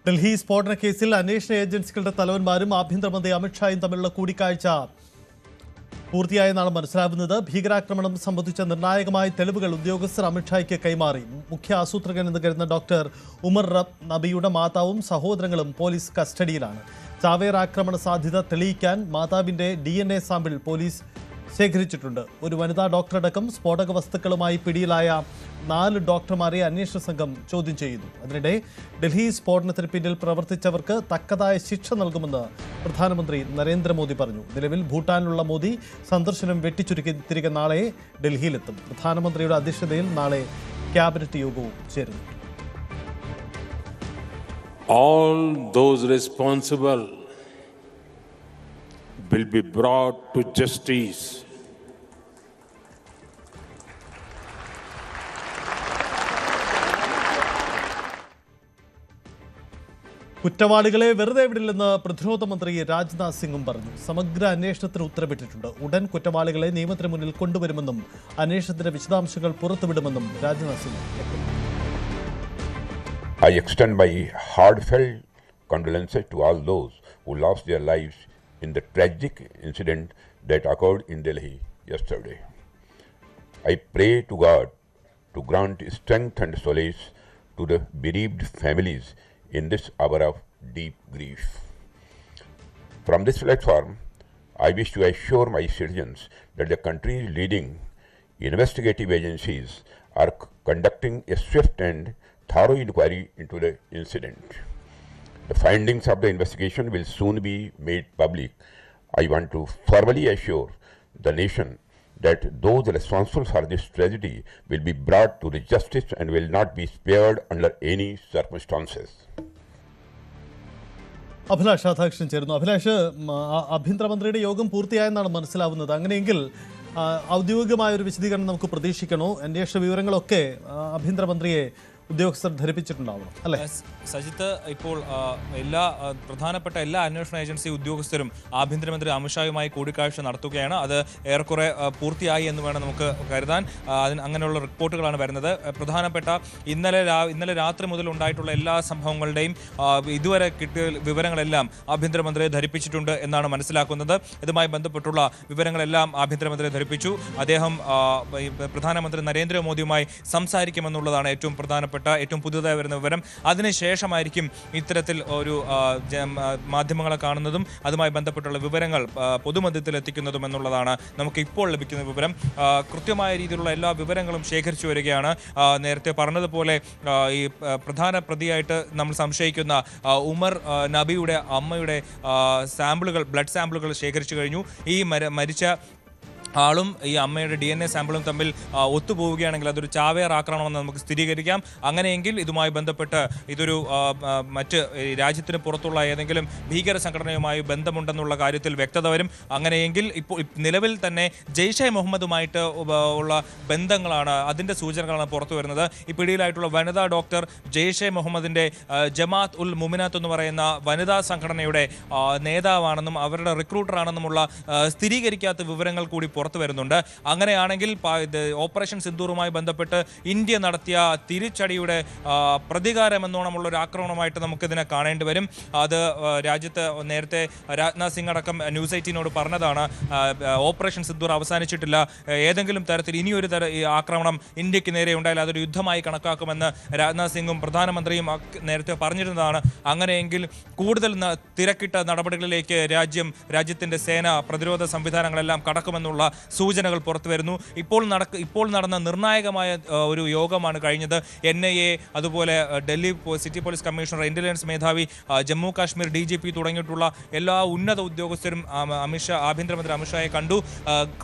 ഡൽഹി സ്ഫോടന കേസിൽ അന്വേഷണ ഏജൻസികളുടെ തലവന്മാരും ആഭ്യന്തരമന്ത്രി അമിത്ഷായും തമ്മിലുള്ള കൂടിക്കാഴ്ച പൂർത്തിയായെന്നാണ് മനസ്സിലാവുന്നത്. ഭീകരാക്രമണം സംബന്ധിച്ച നിർണായകമായ തെളിവുകൾ ഉദ്യോഗസ്ഥർ അമിത്ഷായ്ക്ക് കൈമാറി. മുഖ്യ ആസൂത്രകൻ എന്ന് കരുതുന്ന ഡോക്ടർ ഉമർ നബിയുടെ മാതാവും സഹോദരങ്ങളും പോലീസ് കസ്റ്റഡിയിലാണ്. ചാവേർ ആക്രമണ സാധ്യത തെളിയിക്കാൻ മാതാവിന്റെ DNA സാമ്പിൾ പോലീസ് ശേഖരിച്ചിട്ടുണ്ട്. ഒരു വനിതാ ഡോക്ടറടക്കം സ്ഫോടക വസ്തുക്കളുമായി പിടിയിലായ 4 ഡോക്ടർമാരെ അന്വേഷണ സംഘം ചോദ്യം ചെയ്യുന്നു. അതിനിടെ ഡൽഹി സ്ഫോടനത്തിന് പിന്നിൽ പ്രവർത്തിച്ചവർക്ക് തക്കതായ ശിക്ഷ നൽകുമെന്ന് പ്രധാനമന്ത്രി നരേന്ദ്രമോദി പറഞ്ഞു. നിലവിൽ ഭൂട്ടാനിലുള്ള മോദി സന്ദർശനം വെട്ടിച്ചുരുക്കി തിരികെ നാളെ ഡൽഹിയിലെത്തും. പ്രധാനമന്ത്രിയുടെ അധ്യക്ഷതയിൽ നാളെ ക്യാബിനറ്റ് യോഗവും ചേരുന്നു. All those responsible will be brought to justice. കുറ്റവാളികളെ വെറുതെ വിടില്ലെന്ന് പ്രതിരോധ മന്ത്രി രാജ്നാഥ് സിംഗും പറഞ്ഞു. സമഗ്ര അന്വേഷണത്തിന് ഉത്തരവിട്ടിട്ടുണ്ട്. ഉടൻ കുറ്റവാളികളെ നിയമത്തിന് മുന്നിൽ കൊണ്ടുവരുമെന്നും അന്വേഷണത്തിന്റെ വിശദാംശങ്ങൾ പുറത്തുവിടുമെന്നും രാജ്നാഥ് സിംഗ് വ്യക്തമാക്കി. I extend my heartfelt condolences to all those who lost their lives in the tragic incident that occurred in Delhi yesterday. I pray to God to grant strength and solace to the bereaved families in this hour of deep grief. From this platform, I wish to assure my citizens that the country's leading investigative agencies are conducting a swift and thorough inquiry into the incident. The findings of the investigation will soon be made public. I want to formally assure the nation that those responsible for this tragedy will be brought to the justice and will not be spared under any circumstances. Abhilash Radhakrishnan ചേരുന്നു. അഭിലാഷ്, ആഭ്യന്തരമന്ത്രിയുടെ യോഗം പൂർത്തിയായെന്നാണ് മനസ്സിലാവുന്നത്. അങ്ങനെയെങ്കിൽ ഔദ്യോഗികമായ ഒരു വിശദീകരണം നമുക്ക് പ്രതീക്ഷിക്കണോ? അന്വേഷണ വിവരങ്ങളൊക്കെ ആഭ്യന്തരമന്ത്രിയെ ഉദ്യോഗസ്ഥർ ധരിപ്പിച്ചിട്ടുണ്ടാവണം അല്ലേ? സജിത്ത്, ഇപ്പോൾ പ്രധാനപ്പെട്ട എല്ലാ അന്വേഷണ ഏജൻസി ഉദ്യോഗസ്ഥരും ആഭ്യന്തരമന്ത്രി അമിത്ഷായുമായി കൂടിക്കാഴ്ച നടത്തുകയാണ്. അത് ഏറെക്കുറെ പൂർത്തിയായി എന്ന് വേണം നമുക്ക് കരുതാൻ. അങ്ങനെയുള്ള റിപ്പോർട്ടുകളാണ് വരുന്നത്. പ്രധാനപ്പെട്ട ഇന്നലെ രാത്രി മുതൽ ഉണ്ടായിട്ടുള്ള എല്ലാ സംഭവങ്ങളുടെയും ഇതുവരെ കിട്ടിയ വിവരങ്ങളെല്ലാം ആഭ്യന്തരമന്ത്രിയെ ധരിപ്പിച്ചിട്ടുണ്ട് എന്നാണ് മനസ്സിലാക്കുന്നത്. ഇതുമായി ബന്ധപ്പെട്ടുള്ള വിവരങ്ങളെല്ലാം ആഭ്യന്തരമന്ത്രിയെ ധരിപ്പിച്ചു. അദ്ദേഹം പ്രധാനമന്ത്രി നരേന്ദ്രമോദിയുമായി സംസാരിക്കുമെന്നുള്ളതാണ് ഏറ്റവും പ്രധാനപ്പെട്ട ഏറ്റവും പുതുതായി വരുന്ന വിവരം. അതിനുശേഷമായിരിക്കും ഇത്തരത്തിൽ ഒരു മാധ്യമങ്ങളെ കാണുന്നതും അതുമായി ബന്ധപ്പെട്ടുള്ള വിവരങ്ങൾ പൊതുമധ്യത്തിൽ എത്തിക്കുന്നതും എന്നുള്ളതാണ് നമുക്ക് ഇപ്പോൾ ലഭിക്കുന്ന വിവരം. കൃത്യമായ രീതിയിലുള്ള എല്ലാ വിവരങ്ങളും ശേഖരിച്ചു വരികയാണ്. നേരത്തെ പറഞ്ഞതുപോലെ ഈ പ്രധാന പ്രതിയായിട്ട് നമ്മൾ സംശയിക്കുന്ന ഉമർ നബിയുടെ അമ്മയുടെ ബ്ലഡ് സാമ്പിളുകൾ ശേഖരിച്ചു കഴിഞ്ഞു. ഈ മരിച്ച ആളും ഈ അമ്മയുടെ DNA സാമ്പിളും തമ്മിൽ ഒത്തുപോവുകയാണെങ്കിൽ അതൊരു ചാവേർ ആക്രമണമെന്ന് നമുക്ക് സ്ഥിരീകരിക്കാം. അങ്ങനെയെങ്കിൽ ഇതുമായി ബന്ധപ്പെട്ട് ഇതൊരു മറ്റ് രാജ്യത്തിന് പുറത്തുള്ള ഏതെങ്കിലും ഭീകര സംഘടനയുമായി ബന്ധമുണ്ടെന്നുള്ള കാര്യത്തിൽ വ്യക്തത വരും. അങ്ങനെയെങ്കിൽ ഇപ്പോൾ നിലവിൽ തന്നെ ജെയ്ഷെ മുഹമ്മദുമായിട്ട് ഉള്ള ബന്ധങ്ങളാണ്, അതിൻ്റെ സൂചനകളാണ് പുറത്തു വരുന്നത്. ഈ പിടിയിലായിട്ടുള്ള വനിതാ ഡോക്ടർ ജെയ്ഷെ മുഹമ്മദിൻ്റെ ജമാഅത്ത് ഉൽ മുമിനാത്ത് എന്ന് പറയുന്ന വനിതാ സംഘടനയുടെ നേതാവാണെന്നും അവരുടെ റിക്രൂട്ടറാണെന്നുമുള്ള സ്ഥിരീകരിക്കാത്ത വിവരങ്ങൾ കൂടി പുറത്തു വരുന്നുണ്ട്. അങ്ങനെയാണെങ്കിൽ ഓപ്പറേഷൻ സിന്ദൂറുമായി ബന്ധപ്പെട്ട് ഇന്ത്യ നടത്തിയ തിരിച്ചടിയുടെ പ്രതികാരം എന്നോണമുള്ള ഒരു ആക്രമണമായിട്ട് നമുക്കിതിനെ കാണേണ്ടി വരും. അത് രാജ്യത്ത് നേരത്തെ രാജ്നാഥ് സിംഗ് അടക്കം ന്യൂസ് 18നോട് പറഞ്ഞതാണ്. ഓപ്പറേഷൻ സിന്ദൂർ അവസാനിച്ചിട്ടില്ല. ഏതെങ്കിലും തരത്തിൽ ഇനിയൊരു ആക്രമണം ഇന്ത്യക്ക് നേരെ ഉണ്ടായാൽ അതൊരു യുദ്ധമായി കണക്കാക്കുമെന്ന് രാജ്നാഥ് സിംഗും പ്രധാനമന്ത്രിയും നേരത്തെ പറഞ്ഞിരുന്നതാണ്. അങ്ങനെയെങ്കിൽ കൂടുതൽ തിരക്കിട്ട നടപടികളിലേക്ക് രാജ്യത്തിൻ്റെ സേന പ്രതിരോധ സംവിധാനങ്ങളെല്ലാം കടക്കുമെന്നുള്ള സൂചനകൾ പുറത്തു വരുന്നു. ഇപ്പോൾ നടന്ന നിർണായകമായ ഒരു യോഗമാണ് കഴിഞ്ഞത്. NIA, അതുപോലെ Delhi city police commissioner, intelligence മേധാവി, ജമ്മു കാശ്മീർ DGP തുടങ്ങിയിട്ടുള്ള എല്ലാ ഉന്നത ഉദ്യോഗസ്ഥരും ആഭ്യന്തരമന്ത്രി അമിത്ഷായെ കണ്ടു,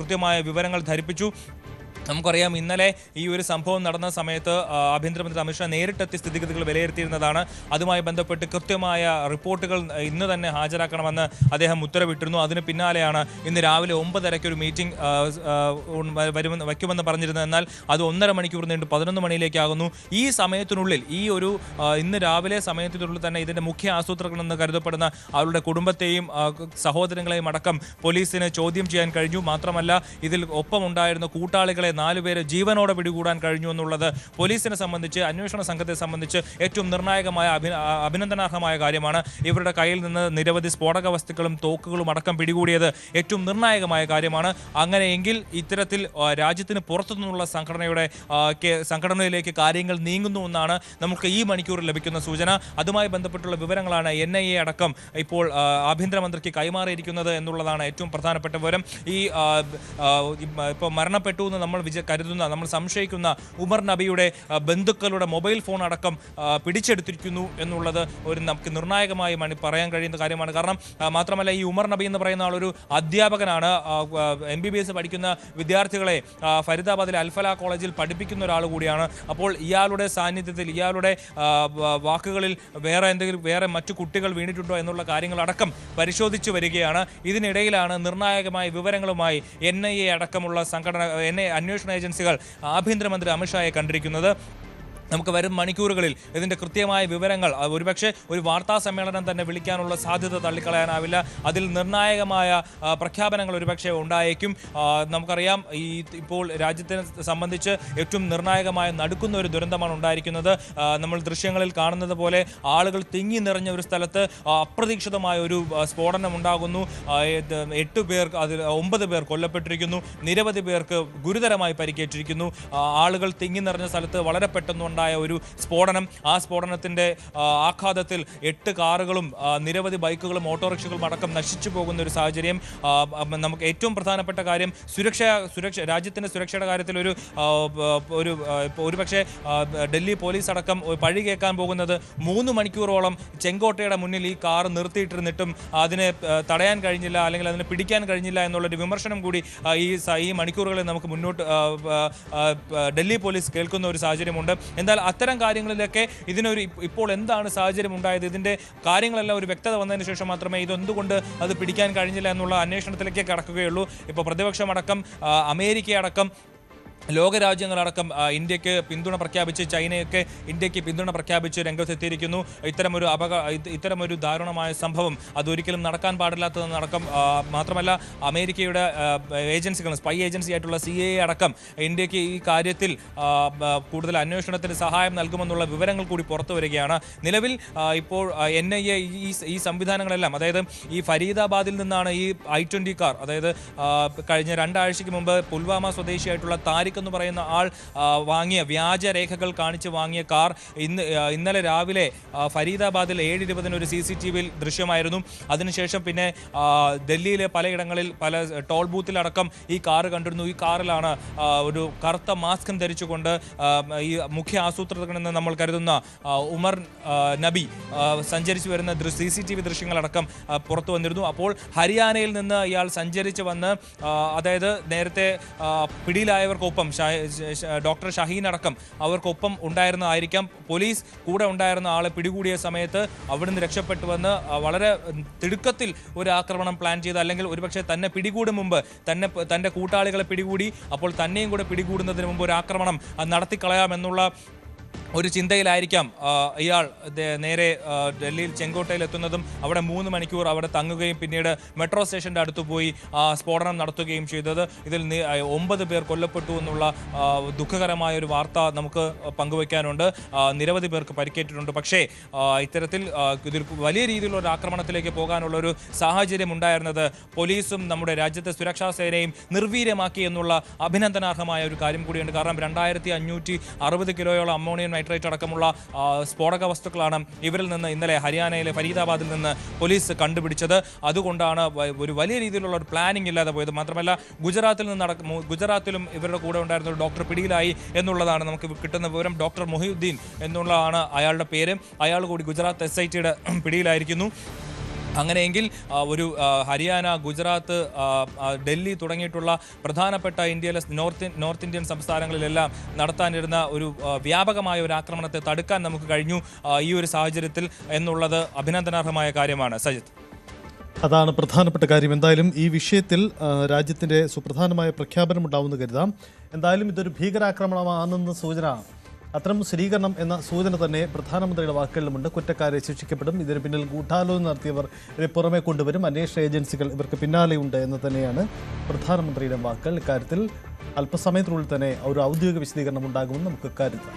കൃത്യമായ വിവരങ്ങൾ ധരിപ്പിച്ചു. നമുക്കറിയാം, ഇന്നലെ ഈ ഒരു സംഭവം നടന്ന സമയത്ത് ആഭ്യന്തരമന്ത്രി അമിത്ഷാ നേരിട്ടെത്തി സ്ഥിതിഗതികൾ വിലയിരുത്തിയിരുന്നതാണ്. അതുമായി ബന്ധപ്പെട്ട് കൃത്യമായ റിപ്പോർട്ടുകൾ ഇന്ന് തന്നെ ഹാജരാക്കണമെന്ന് അദ്ദേഹം ഉത്തരവിട്ടിരുന്നു. അതിന് പിന്നാലെയാണ് ഇന്ന് രാവിലെ 9:30 ഒരു മീറ്റിംഗ് വയ്ക്കുമെന്ന് പറഞ്ഞിരുന്നത്. എന്നാൽ അത് 1.5 മണിക്കൂർ നീണ്ടു 11 മണിയിലേക്കാകുന്നു. ഈ സമയത്തിനുള്ളിൽ ഇന്ന് രാവിലെ സമയത്തിനുള്ളിൽ തന്നെ ഇതിൻ്റെ മുഖ്യ ആസൂത്രകനെന്ന് കരുതപ്പെടുന്ന അവരുടെ കുടുംബത്തെയും സഹോദരങ്ങളെയും അടക്കം പോലീസിന് ചോദ്യം ചെയ്യാൻ കഴിഞ്ഞു. മാത്രമല്ല ഇതിൽ ഒപ്പമുണ്ടായിരുന്ന കൂട്ടാളികളെ 4 പേരെ ജീവനോടെ പിടികൂടാൻ കഴിഞ്ഞു എന്നുള്ളത് പോലീസിനെ സംബന്ധിച്ച്, അന്വേഷണ സംഘത്തെ സംബന്ധിച്ച് ഏറ്റവും നിർണായകമായ അഭിനന്ദനാർഹമായ കാര്യമാണ്. ഇവരുടെ കയ്യിൽ നിന്ന് നിരവധി സ്ഫോടക വസ്തുക്കളും തോക്കുകളും അടക്കം പിടികൂടിയത് ഏറ്റവും നിർണായകമായ കാര്യമാണ്. അങ്ങനെയെങ്കിൽ ഇത്തരത്തിൽ രാജ്യത്തിന് പുറത്തുനിന്നുള്ള സംഘടനയിലേക്ക് കാര്യങ്ങൾ നീങ്ങുന്നുവെന്നാണ് നമുക്ക് ഈ മണിക്കൂറിൽ ലഭിക്കുന്ന സൂചന. അതുമായി ബന്ധപ്പെട്ടുള്ള വിവരങ്ങളാണ് NIA അടക്കം ഇപ്പോൾ ആഭ്യന്തരമന്ത്രിക്ക് കൈമാറിയിരിക്കുന്നത് എന്നുള്ളതാണ് ഏറ്റവും പ്രധാനപ്പെട്ട വിവരം. ഇപ്പോൾ മരണപ്പെട്ടു എന്ന് നമ്മൾ കരുതുന്ന, നമ്മൾ സംശയിക്കുന്ന ഉമർ നബിയുടെ ബന്ധുക്കളുടെ മൊബൈൽ ഫോൺ അടക്കം പിടിച്ചെടുത്തിരിക്കുന്നു എന്നുള്ളത് ഒരു നമുക്ക് നിർണായകമായി പറയാൻ കഴിയുന്ന കാര്യമാണ്. കാരണം മാത്രമല്ല, ഈ ഉമർ നബി എന്ന് പറയുന്ന ആളൊരു അധ്യാപകനാണ്. MBBS പഠിക്കുന്ന വിദ്യാർത്ഥികളെ ഫരീദാബാദിലെ അൽഫല കോളേജിൽ പഠിപ്പിക്കുന്ന ഒരാൾ കൂടിയാണ്. അപ്പോൾ ഇയാളുടെ സാന്നിധ്യത്തിൽ, ഇയാളുടെ വാക്കുകളിൽ വേറെ മറ്റു കുട്ടികൾ വീണിട്ടുണ്ടോ എന്നുള്ള കാര്യങ്ങളടക്കം പരിശോധിച്ചു വരികയാണ്. ഇതിനിടയിലാണ് നിർണായകമായ വിവരങ്ങളുമായി NIA അടക്കമുള്ള അന്വേഷണ ഏജൻസികൾ ആഭ്യന്തരമന്ത്രി അമിത്ഷായെ കണ്ടിരിക്കുന്നത്. നമുക്ക് വരും മണിക്കൂറുകളിൽ ഇതിൻ്റെ കൃത്യമായ വിവരങ്ങൾ, ഒരുപക്ഷെ ഒരു വാർത്താ സമ്മേളനം തന്നെ വിളിക്കാനുള്ള സാധ്യത തള്ളിക്കളയാനാവില്ല. അതിൽ നിർണായകമായ പ്രഖ്യാപനങ്ങൾ ഒരുപക്ഷെ ഉണ്ടായേക്കും. നമുക്കറിയാം, ഇപ്പോൾ രാജ്യത്തെ സംബന്ധിച്ച് ഏറ്റവും നിർണായകമായ നടുക്കുന്ന ഒരു ദുരന്തമാണ് ഉണ്ടായിരിക്കുന്നത്. നമ്മൾ ദൃശ്യങ്ങളിൽ കാണുന്നത് പോലെ ആളുകൾ തിങ്ങി നിറഞ്ഞ ഒരു സ്ഥലത്ത് അപ്രതീക്ഷിതമായ ഒരു സ്ഫോടനം ഉണ്ടാകുന്നു. 8 പേർ, അതിൽ 9 പേർ കൊല്ലപ്പെട്ടിരിക്കുന്നു. നിരവധി പേർക്ക് ഗുരുതരമായി പരിക്കേറ്റിരിക്കുന്നു. ആളുകൾ തിങ്ങി നിറഞ്ഞ സ്ഥലത്ത് വളരെ പെട്ടെന്ന് ഒരു സ്ഫോടനം. ആ സ്ഫോടനത്തിന്റെ ആഘാതത്തിൽ 8 കാറുകളും നിരവധി ബൈക്കുകളും ഓട്ടോറിക്ഷകളും അടക്കം നശിച്ചു പോകുന്ന ഒരു സാഹചര്യം. നമുക്ക് ഏറ്റവും പ്രധാനപ്പെട്ട കാര്യം സുരക്ഷ രാജ്യത്തിന്റെ സുരക്ഷയുടെ കാര്യത്തിൽ ഒരുപക്ഷെ ഡൽഹി പോലീസ് അടക്കം പഴി കേൾക്കാൻ പോകുന്നത് 3 മണിക്കൂറോളം ചെങ്കോട്ടയുടെ മുന്നിൽ ഈ കാർ നിർത്തിയിട്ടിരുന്നിട്ടും അതിനെ തടയാൻ കഴിഞ്ഞില്ല, അല്ലെങ്കിൽ അതിനെ പിടിക്കാൻ കഴിഞ്ഞില്ല എന്നുള്ളൊരു വിമർശനം കൂടി ഈ മണിക്കൂറുകളിൽ നമുക്ക് മുന്നോട്ട് ഡൽഹി പോലീസ് കേൾക്കുന്ന ഒരു സാഹചര്യമുണ്ട്. എന്നാൽ അത്തരം കാര്യങ്ങളിലൊക്കെ ഇപ്പോൾ എന്താണ് സാഹചര്യം ഉണ്ടായത്, ഇതിൻ്റെ കാര്യങ്ങളെല്ലാം ഒരു വ്യക്തത വന്നതിന് ശേഷം മാത്രമേ ഇതെന്തുകൊണ്ട് അത് പിടിക്കാൻ കഴിഞ്ഞില്ല എന്നുള്ള അന്വേഷണത്തിലേക്ക് കടക്കുകയുള്ളൂ. ഇപ്പോൾ പ്രതിപക്ഷമടക്കം, അമേരിക്കയടക്കം, ലോകരാജ്യങ്ങളടക്കം ഇന്ത്യക്ക് പിന്തുണ പ്രഖ്യാപിച്ച്, ചൈനയൊക്കെ ഇന്ത്യക്ക് പിന്തുണ പ്രഖ്യാപിച്ച് രംഗത്തെത്തിയിരിക്കുന്നു. ഇത്തരമൊരു ദാരുണമായ സംഭവം അതൊരിക്കലും നടക്കാൻ പാടില്ലാത്തതെന്നടക്കം, മാത്രമല്ല അമേരിക്കയുടെ ഏജൻസികൾ, സ്പൈ ഏജൻസി ആയിട്ടുള്ള CIA അടക്കം ഇന്ത്യക്ക് ഈ കാര്യത്തിൽ കൂടുതൽ അന്വേഷണത്തിന് സഹായം നൽകുമെന്നുള്ള വിവരങ്ങൾ കൂടി പുറത്തു വരികയാണ്. നിലവിൽ ഇപ്പോൾ NIA ഈ സംവിധാനങ്ങളെല്ലാം, അതായത് ഈ ഫരീദാബാദിൽ നിന്നാണ് ഈ I-20 കാർ, അതായത് കഴിഞ്ഞ 2 ആഴ്ചയ്ക്ക് മുമ്പ് പുൽവാമ സ്വദേശിയായിട്ടുള്ള താരിഖ് എന്ന് പറയുന്ന ആൾ വാങ്ങിയ വ്യാജരേഖകൾ കാണിച്ച് വാങ്ങിയ കാർ ഇന്നലെ രാവിലെ ഫരീദാബാദിൽ 7:20 ഒരു CCTVയിൽ ദൃശ്യമായിരുന്നു. അതിനുശേഷം പിന്നെ ഡൽഹിയിലെ പലയിടങ്ങളിൽ, പല ടോൾ ബൂത്തിലടക്കം ഈ കാറ് കണ്ടിരുന്നു. ഈ കാറിലാണ് ഒരു കറുത്ത മാസ്കും ധരിച്ചുകൊണ്ട് ഈ മുഖ്യ ആസൂത്രകനെന്ന് നമ്മൾ കരുതുന്ന ഉമർ നബി സഞ്ചരിച്ചു വരുന്ന CCTV ദൃശ്യങ്ങളടക്കം പുറത്തു വന്നിരുന്നു. അപ്പോൾ ഹരിയാനയിൽ നിന്ന് ഇയാൾ സഞ്ചരിച്ച് വന്ന്, അതായത് നേരത്തെ പിടിയിലായവർക്കൊപ്പം ഡോക്ടർ ഷഹീൻ അടക്കം അവർക്കൊപ്പം ഉണ്ടായിരുന്നതായിരിക്കാം. പോലീസ് കൂടെ ഉണ്ടായിരുന്ന ആളെ പിടികൂടിയ സമയത്ത് അവിടുന്ന് രക്ഷപ്പെട്ടു വന്ന് വളരെ തിടുക്കത്തിൽ ഒരു ആക്രമണം പ്ലാൻ ചെയ്ത്, അല്ലെങ്കിൽ ഒരുപക്ഷെ തന്നെ പിടികൂടും മുമ്പ് തൻ്റെ കൂട്ടാളികളെ പിടികൂടി, അപ്പോൾ തന്നെയും കൂടെ പിടികൂടുന്നതിന് മുമ്പ് ഒരു ആക്രമണം നടത്തിക്കളയാമെന്നുള്ള ഒരു ചിന്തയിലായിരിക്കാം ഇയാൾ നേരെ ഡൽഹിയിൽ ചെങ്കോട്ടയിൽ എത്തുന്നതും അവിടെ 3 മണിക്കൂർ അവിടെ തങ്ങുകയും പിന്നീട് മെട്രോ സ്റ്റേഷൻ്റെ അടുത്ത് പോയി സ്ഫോടനം നടത്തുകയും ചെയ്തത്. ഇതിൽ 9 പേർ കൊല്ലപ്പെട്ടു എന്നുള്ള ദുഃഖകരമായ ഒരു വാർത്ത നമുക്ക് പങ്കുവയ്ക്കാനുണ്ട്. നിരവധി പേർക്ക് പരിക്കേറ്റിട്ടുണ്ട്. പക്ഷേ ഇത്തരത്തിൽ ഇതിൽ വലിയ രീതിയിലുള്ള ഒരു ആക്രമണത്തിലേക്ക് പോകാനുള്ളൊരു സാഹചര്യം ഉണ്ടായിരുന്നത് പോലീസും നമ്മുടെ രാജ്യത്തെ സുരക്ഷാ സേനയും നിർവീര്യമാക്കി എന്നുള്ള അഭിനന്ദനാർഹമായ ഒരു കാര്യം കൂടിയുണ്ട്. കാരണം 2560 കിലോയോളം അമോണിയം നൈട്രേറ്റ് അടക്കമുള്ള സ്ഫോടക വസ്തുക്കളാണ് ഇവരിൽ നിന്ന് ഇന്നലെ ഹരിയാനയിലെ ഫരീദാബാദിൽ നിന്ന് പോലീസ് കണ്ടുപിടിച്ചത്. അതുകൊണ്ടാണ് ഒരു വലിയ രീതിയിലുള്ള ഒരു പ്ലാനിംഗ് ഇല്ലാതെ പോയത്. മാത്രമല്ല ഗുജറാത്തിലും ഇവരുടെ കൂടെ ഉണ്ടായിരുന്ന ഒരു ഡോക്ടർ പിടിയിലായി എന്നുള്ളതാണ് നമുക്ക് കിട്ടുന്ന വിവരം. ഡോക്ടർ മൊഹീദ്ദീൻ എന്നുള്ളതാണ് അയാളുടെ പേര്. അയാൾ കൂടി ഗുജറാത്ത് SITയുടെ പിടിയിലായിരിക്കുന്നു. അങ്ങനെയെങ്കിൽ ഒരു ഹരിയാന, ഗുജറാത്ത്, ഡൽഹി തുടങ്ങിയിട്ടുള്ള പ്രധാനപ്പെട്ട ഇന്ത്യയിലെ നോർത്ത് ഇന്ത്യൻ സംസ്ഥാനങ്ങളിലെല്ലാം നടത്താനിരുന്ന ഒരു വ്യാപകമായ ഒരു ആക്രമണത്തെ തടുക്കാൻ നമുക്ക് കഴിഞ്ഞു ഈ ഒരു സാഹചര്യത്തിൽ എന്നുള്ളത് അഭിനന്ദനാർഹമായ കാര്യമാണ്. സജിത്ത്, അതാണ് പ്രധാനപ്പെട്ട കാര്യം. എന്തായാലും ഈ വിഷയത്തിൽ രാജ്യത്തിൻ്റെ സുപ്രധാനമായ പ്രഖ്യാപനം ഉണ്ടാവുമെന്ന് കരുതാം. എന്തായാലും ഇതൊരു ഭീകരാക്രമണമാണെന്ന സൂചന, അത്തരം സ്ഥിരീകരണം എന്ന സൂചന തന്നെ പ്രധാനമന്ത്രിയുടെ വാക്കുകളിലുമുണ്ട്. കുറ്റക്കാരെ ശിക്ഷിക്കപ്പെടും, ഇതിന് പിന്നിൽ ഗൂഢാലോചന നടത്തിയവർ ഇവരെ പുറമെ കൊണ്ടുവരും, അന്വേഷണ ഏജൻസികൾ ഇവർക്ക് പിന്നാലെയുണ്ട് എന്ന് തന്നെയാണ് പ്രധാനമന്ത്രിയുടെ വാക്കുകൾ. ഇക്കാര്യത്തിൽ അല്പസമയത്തിനുള്ളിൽ തന്നെ ഒരു ഔദ്യോഗിക വിശദീകരണം ഉണ്ടാകുമെന്ന് നമുക്ക് കരുതാം.